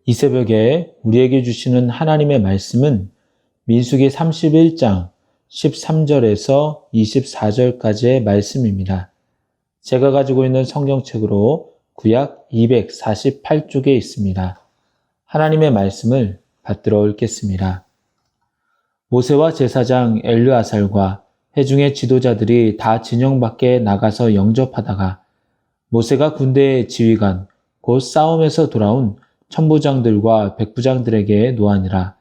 이 새벽에 우리에게 주시는 하나님의 말씀은 민수기 31장 13절에서 24절까지의 말씀입니다. 제가 가지고 있는 성경책으로 구약 248쪽에 있습니다. 하나님의 말씀을 받들어 읽겠습니다. 모세와 제사장 엘르아살과 회중의 지도자들이 다 진영 밖에 나가서 영접하다가 모세가 군대의 지휘관 곧 싸움에서 돌아온 천부장들과 백부장들에게 노하니라.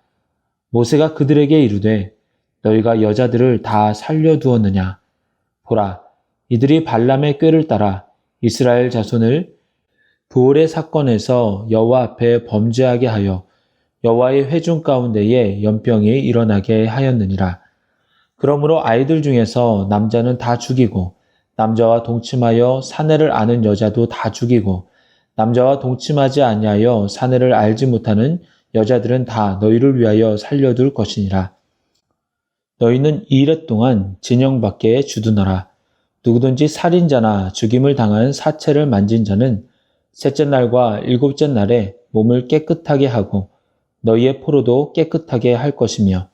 모세가 그들에게 이르되 너희가 여자들을 다 살려두었느냐? 보라, 이들이 발람의 꾀를 따라 이스라엘 자손을 부올의 사건에서 여호와 앞에 범죄하게 하여 여호와의 회중 가운데에 연병이 일어나게 하였느니라. 그러므로 아이들 중에서 남자는 다 죽이고 남자와 동침하여 사내를 아는 여자도 다 죽이고 남자와 동침하지 아니하여 사내를 알지 못하는 여자들은 다 너희를 위하여 살려둘 것이니라. 너희는 이래 동안 진영 밖에 주둔하라. 누구든지 살인자나 죽임을 당한 사체를 만진 자는 셋째 날과 일곱째 날에 몸을 깨끗하게 하고 너희의 포로도 깨끗하게 할 것이며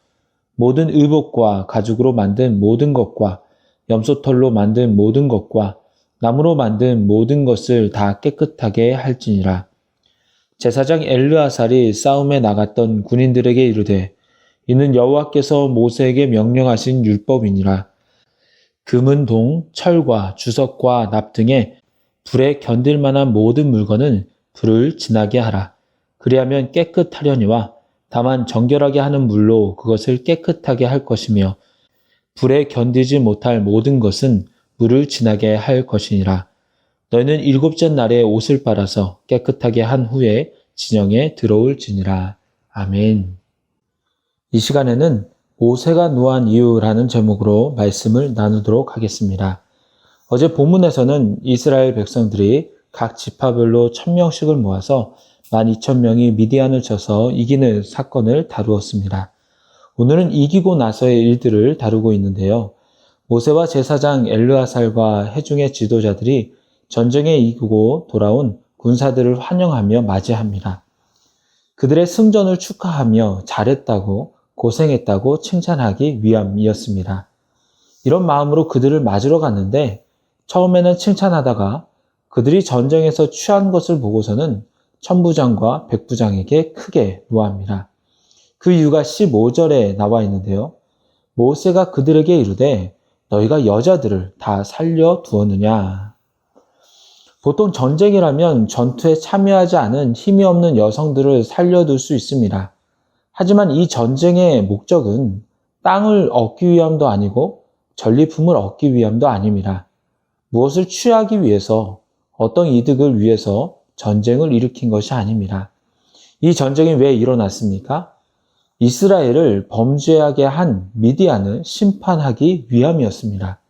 모든 의복과 가죽으로 만든 모든 것과 염소털로 만든 모든 것과 나무로 만든 모든 것을 다 깨끗하게 할지니라. 제사장 엘르아살이 싸움에 나갔던 군인들에게 이르되 이는 여호와께서 모세에게 명령하신 율법이니라. 금은 동, 철과 주석과 납 등의 불에 견딜 만한 모든 물건은 불을 지나게 하라. 그리하면 깨끗하려니와 다만 정결하게 하는 물로 그것을 깨끗하게 할 것이며 불에 견디지 못할 모든 것은 물을 지나게 할 것이니라. 너희는 일곱째 날에 옷을 빨아서 깨끗하게 한 후에 진영에 들어올지니라. 아멘. 이 시간에는 모세가 노한 이유라는 제목으로 말씀을 나누도록 하겠습니다. 어제 본문에서는 이스라엘 백성들이 각 지파별로 1000명씩을 모아서 12,000명이 미디안을 쳐서 이기는 사건을 다루었습니다. 오늘은 이기고 나서의 일들을 다루고 있는데요. 모세와 제사장 엘르아살과 회중의 지도자들이 전쟁에 이기고 돌아온 군사들을 환영하며 맞이합니다. 그들의 승전을 축하하며 잘했다고 고생했다고 칭찬하기 위함이었습니다. 이런 마음으로 그들을 맞으러 갔는데 처음에는 칭찬하다가 그들이 전쟁에서 취한 것을 보고서는 천부장과 백부장에게 크게 노합니다. 그 이유가 15절에 나와 있는데요. 모세가 그들에게 이르되 너희가 여자들을 다 살려두었느냐? 보통 전쟁이라면 전투에 참여하지 않은 힘이 없는 여성들을 살려둘 수 있습니다. 하지만 이 전쟁의 목적은 땅을 얻기 위함도 아니고 전리품을 얻기 위함도 아닙니다. 무엇을 취하기 위해서 어떤 이득을 위해서 전쟁을 일으킨 것이 아닙니다. 이 전쟁이 왜 일어났습니까? 이스라엘을 범죄하게 한 미디안을 심판하기 위함이었습니다.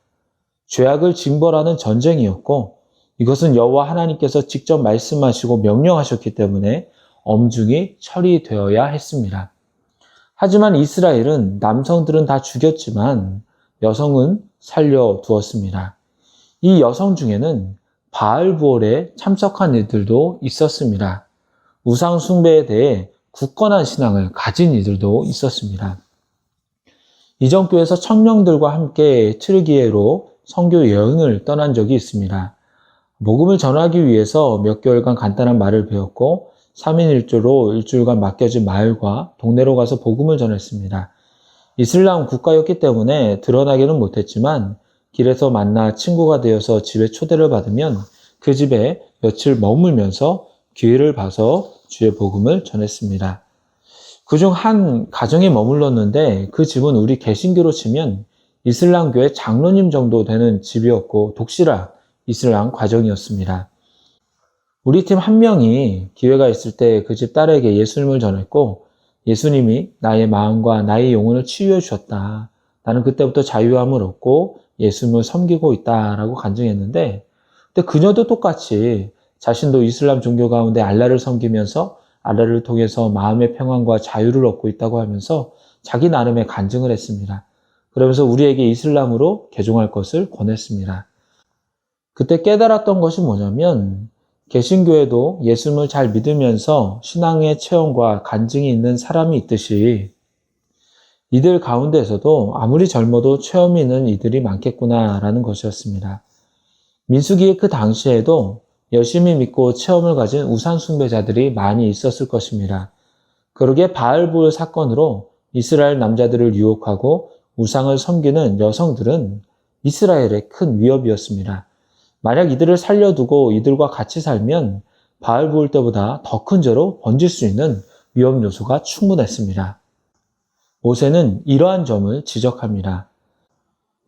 죄악을 징벌하는 전쟁이었고 이것은 여호와 하나님께서 직접 말씀하시고 명령하셨기 때문에 엄중히 처리되어야 했습니다. 하지만 이스라엘은 남성들은 다 죽였지만 여성은 살려두었습니다. 이 여성 중에는 바알부올에 참석한 이들도 있었습니다. 우상 숭배에 대해 굳건한 신앙을 가진 이들도 있었습니다. 이전교회에서 청년들과 함께 트르기에로 선교 여행을 떠난 적이 있습니다. 복음을 전하기 위해서 몇 개월간 간단한 말을 배웠고 3인 1조로 일주일간 맡겨진 마을과 동네로 가서 복음을 전했습니다. 이슬람 국가였기 때문에 드러나기는 못했지만 길에서 만나 친구가 되어서 집에 초대를 받으면 그 집에 며칠 머물면서 기회를 봐서 주의 복음을 전했습니다. 그중 한 가정에 머물렀는데 그 집은 우리 개신교로 치면 이슬람교회 장로님 정도 되는 집이었고 독실한 이슬람 가정이었습니다. 우리 팀 한 명이 기회가 있을 때 그 집 딸에게 예수님을 전했고 예수님이 나의 마음과 나의 영혼을 치유해 주셨다. 나는 그때부터 자유함을 얻고 예수님을 섬기고 있다라고 간증했는데 근데 그녀도 똑같이 자신도 이슬람 종교 가운데 알라를 섬기면서 알라를 통해서 마음의 평안과 자유를 얻고 있다고 하면서 자기 나름의 간증을 했습니다. 그러면서 우리에게 이슬람으로 개종할 것을 권했습니다. 그때 깨달았던 것이 뭐냐면 개신교에도 예수님을 잘 믿으면서 신앙의 체험과 간증이 있는 사람이 있듯이 이들 가운데서도 아무리 젊어도 체험이 있는 이들이 많겠구나라는 것이었습니다. 민수기의 그 당시에도 열심히 믿고 체험을 가진 우상 숭배자들이 많이 있었을 것입니다. 그러기에 바알볼 사건으로 이스라엘 남자들을 유혹하고 우상을 섬기는 여성들은 이스라엘의 큰 위협이었습니다. 만약 이들을 살려두고 이들과 같이 살면 바알볼 때보다 더 큰 죄로 번질 수 있는 위험 요소가 충분했습니다. 모세는 이러한 점을 지적합니다.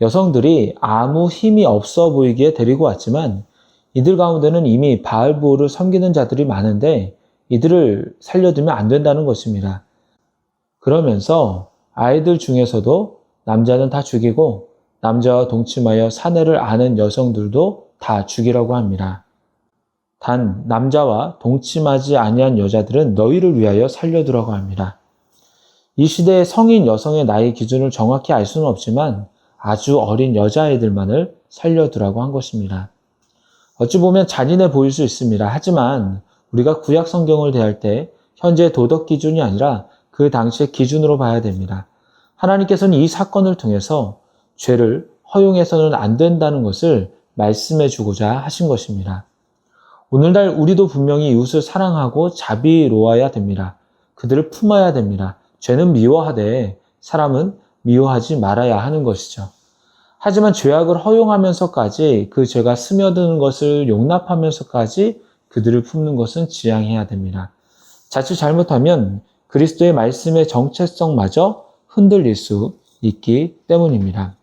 여성들이 아무 힘이 없어 보이기에 데리고 왔지만 이들 가운데는 이미 바알볼을 섬기는 자들이 많은데 이들을 살려두면 안 된다는 것입니다. 그러면서 아이들 중에서도 남자는 다 죽이고 남자와 동침하여 사내를 아는 여성들도 다 죽이라고 합니다. 단 남자와 동침하지 아니한 여자들은 너희를 위하여 살려두라고 합니다. 이 시대의 성인 여성의 나이 기준을 정확히 알 수는 없지만 아주 어린 여자아이들만을 살려두라고 한 것입니다. 어찌 보면 잔인해 보일 수 있습니다. 하지만 우리가 구약 성경을 대할 때 현재의 도덕 기준이 아니라 그 당시의 기준으로 봐야 됩니다. 하나님께서는 이 사건을 통해서 죄를 허용해서는 안 된다는 것을 말씀해 주고자 하신 것입니다. 오늘날 우리도 분명히 이웃을 사랑하고 자비로워야 됩니다. 그들을 품어야 됩니다. 죄는 미워하되 사람은 미워하지 말아야 하는 것이죠. 하지만 죄악을 허용하면서까지 그 죄가 스며드는 것을 용납하면서까지 그들을 품는 것은 지양해야 됩니다. 자칫 잘못하면 그리스도의 말씀의 정체성마저 흔들릴 수 있기 때문입니다.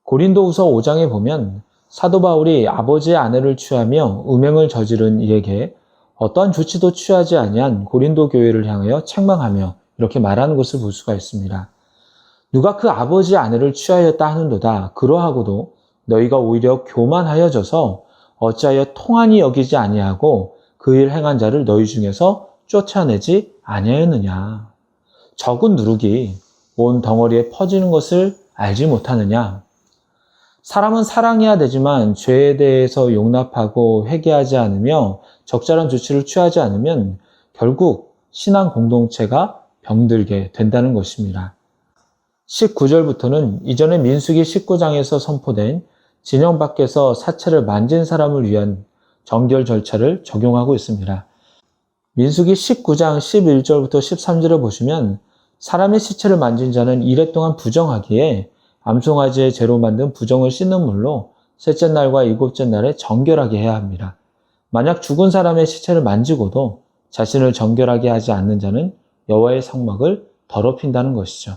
고린도후서 5장에 보면 사도 바울이 아버지의 아내를 취하며 음행을 저지른 이에게 어떠한 조치도 취하지 아니한 고린도 교회를 향하여 책망하며 이렇게 말하는 것을 볼 수가 있습니다. 누가 그 아버지의 아내를 취하였다 하는도다. 그러하고도 너희가 오히려 교만하여져서 어찌하여 통한이 여기지 아니하고 그 일 행한 자를 너희 중에서 쫓아내지 아니하였느냐. 적은 누룩이 온 덩어리에 퍼지는 것을 알지 못하느냐. 사람은 사랑해야 되지만 죄에 대해서 용납하고 회개하지 않으며 적절한 조치를 취하지 않으면 결국 신앙 공동체가 병들게 된다는 것입니다. 19절부터는 이전에 민수기 19장에서 선포된 진영 밖에서 사체를 만진 사람을 위한 정결 절차를 적용하고 있습니다. 민수기 19장 11절부터 13절을 보시면 사람의 시체를 만진 자는 이래 동안 부정하기에 암송아지의 재로 만든 부정을 씻는 물로 셋째 날과 일곱째 날에 정결하게 해야 합니다. 만약 죽은 사람의 시체를 만지고도 자신을 정결하게 하지 않는 자는 여호와의 성막을 더럽힌다는 것이죠.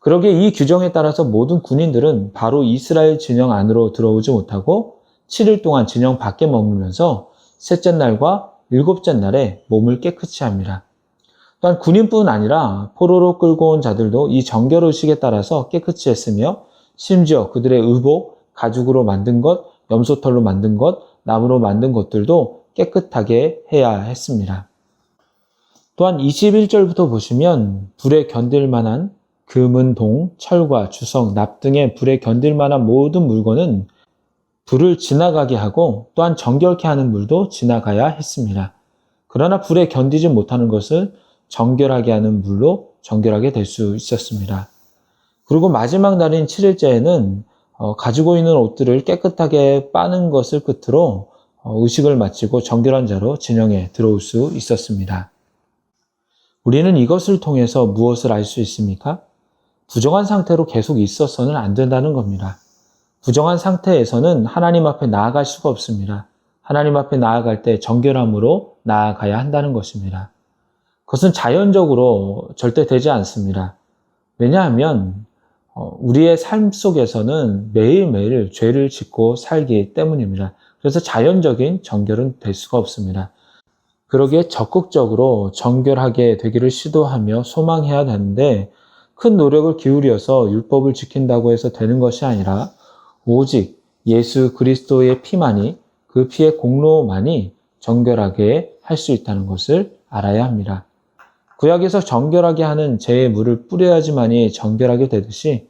그러기에 이 규정에 따라서 모든 군인들은 바로 이스라엘 진영 안으로 들어오지 못하고 7일 동안 진영 밖에 머물면서 셋째 날과 일곱째 날에 몸을 깨끗이 합니다. 또한 군인뿐 아니라 포로로 끌고 온 자들도 이 정결 의식에 따라서 깨끗이 했으며 심지어 그들의 의복, 가죽으로 만든 것, 염소털로 만든 것, 나무로 만든 것들도 깨끗하게 해야 했습니다. 또한 21절부터 보시면 불에 견딜 만한 금은 동, 철과 주석, 납 등의 불에 견딜 만한 모든 물건은 불을 지나가게 하고 또한 정결케 하는 물도 지나가야 했습니다. 그러나 불에 견디지 못하는 것을 정결하게 하는 물로 정결하게 될 수 있었습니다. 그리고 마지막 날인 7일째에는 가지고 있는 옷들을 깨끗하게 빠는 것을 끝으로 의식을 마치고 정결한 자로 진영에 들어올 수 있었습니다. 우리는 이것을 통해서 무엇을 알 수 있습니까? 부정한 상태로 계속 있어서는 안 된다는 겁니다. 부정한 상태에서는 하나님 앞에 나아갈 수가 없습니다. 하나님 앞에 나아갈 때 정결함으로 나아가야 한다는 것입니다. 그것은 자연적으로 절대 되지 않습니다. 왜냐하면 우리의 삶 속에서는 매일매일 죄를 짓고 살기 때문입니다. 그래서 자연적인 정결은 될 수가 없습니다. 그러기에 적극적으로 정결하게 되기를 시도하며 소망해야 되는데 큰 노력을 기울여서 율법을 지킨다고 해서 되는 것이 아니라 오직 예수 그리스도의 피만이, 그 피의 공로만이 정결하게 할 수 있다는 것을 알아야 합니다. 구약에서 정결하게 하는 제의 물을 뿌려야지만이 정결하게 되듯이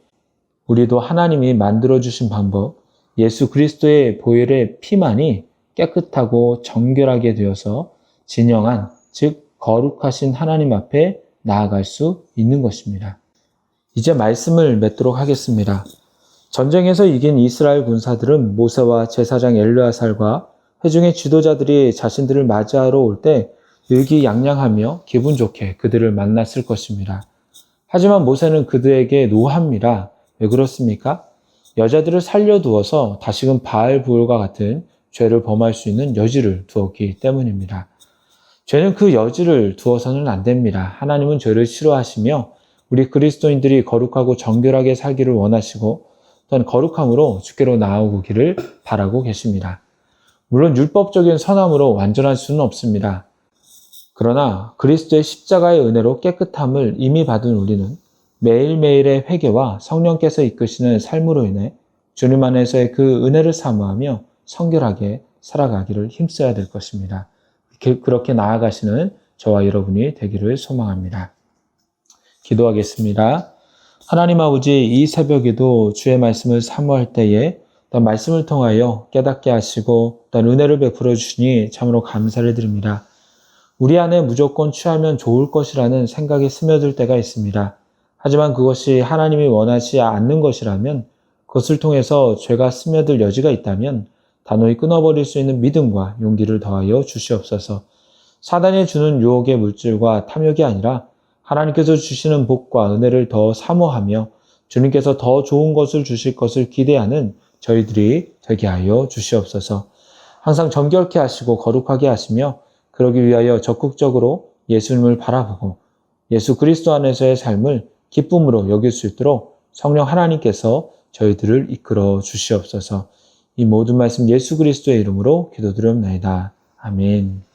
우리도 하나님이 만들어주신 방법, 예수 그리스도의 보혈의 피만이 깨끗하고 정결하게 되어서 진영한, 즉 거룩하신 하나님 앞에 나아갈 수 있는 것입니다. 이제 말씀을 맺도록 하겠습니다. 전쟁에서 이긴 이스라엘 군사들은 모세와 제사장 엘르아살과 회중의 지도자들이 자신들을 맞이하러 올 때 의기양양하며 기분 좋게 그들을 만났을 것입니다. 하지만 모세는 그들에게 노합니다. 왜 그렇습니까? 여자들을 살려두어서 다시금 바알 부올과 같은 죄를 범할 수 있는 여지를 두었기 때문입니다. 죄는 그 여지를 두어서는 안 됩니다. 하나님은 죄를 싫어하시며 우리 그리스도인들이 거룩하고 정결하게 살기를 원하시고 또한 거룩함으로 주께로 나아오기를 바라고 계십니다. 물론 율법적인 선함으로 완전할 수는 없습니다. 그러나 그리스도의 십자가의 은혜로 깨끗함을 이미 받은 우리는 매일매일의 회개와 성령께서 이끄시는 삶으로 인해 주님 안에서의 그 은혜를 사모하며 성결하게 살아가기를 힘써야 될 것입니다. 그렇게 나아가시는 저와 여러분이 되기를 소망합니다. 기도하겠습니다. 하나님 아버지, 이 새벽에도 주의 말씀을 사모할 때에 또한 말씀을 통하여 깨닫게 하시고 또한 은혜를 베풀어 주시니 참으로 감사를 드립니다. 우리 안에 무조건 취하면 좋을 것이라는 생각이 스며들 때가 있습니다. 하지만 그것이 하나님이 원하지 않는 것이라면, 그것을 통해서 죄가 스며들 여지가 있다면 단호히 끊어버릴 수 있는 믿음과 용기를 더하여 주시옵소서. 사단이 주는 유혹의 물질과 탐욕이 아니라 하나님께서 주시는 복과 은혜를 더 사모하며 주님께서 더 좋은 것을 주실 것을 기대하는 저희들이 되게 하여 주시옵소서. 항상 정결케 하시고 거룩하게 하시며 그러기 위하여 적극적으로 예수님을 바라보고 예수 그리스도 안에서의 삶을 기쁨으로 여길 수 있도록 성령 하나님께서 저희들을 이끌어 주시옵소서. 이 모든 말씀 예수 그리스도의 이름으로 기도드렸나이다. 아멘.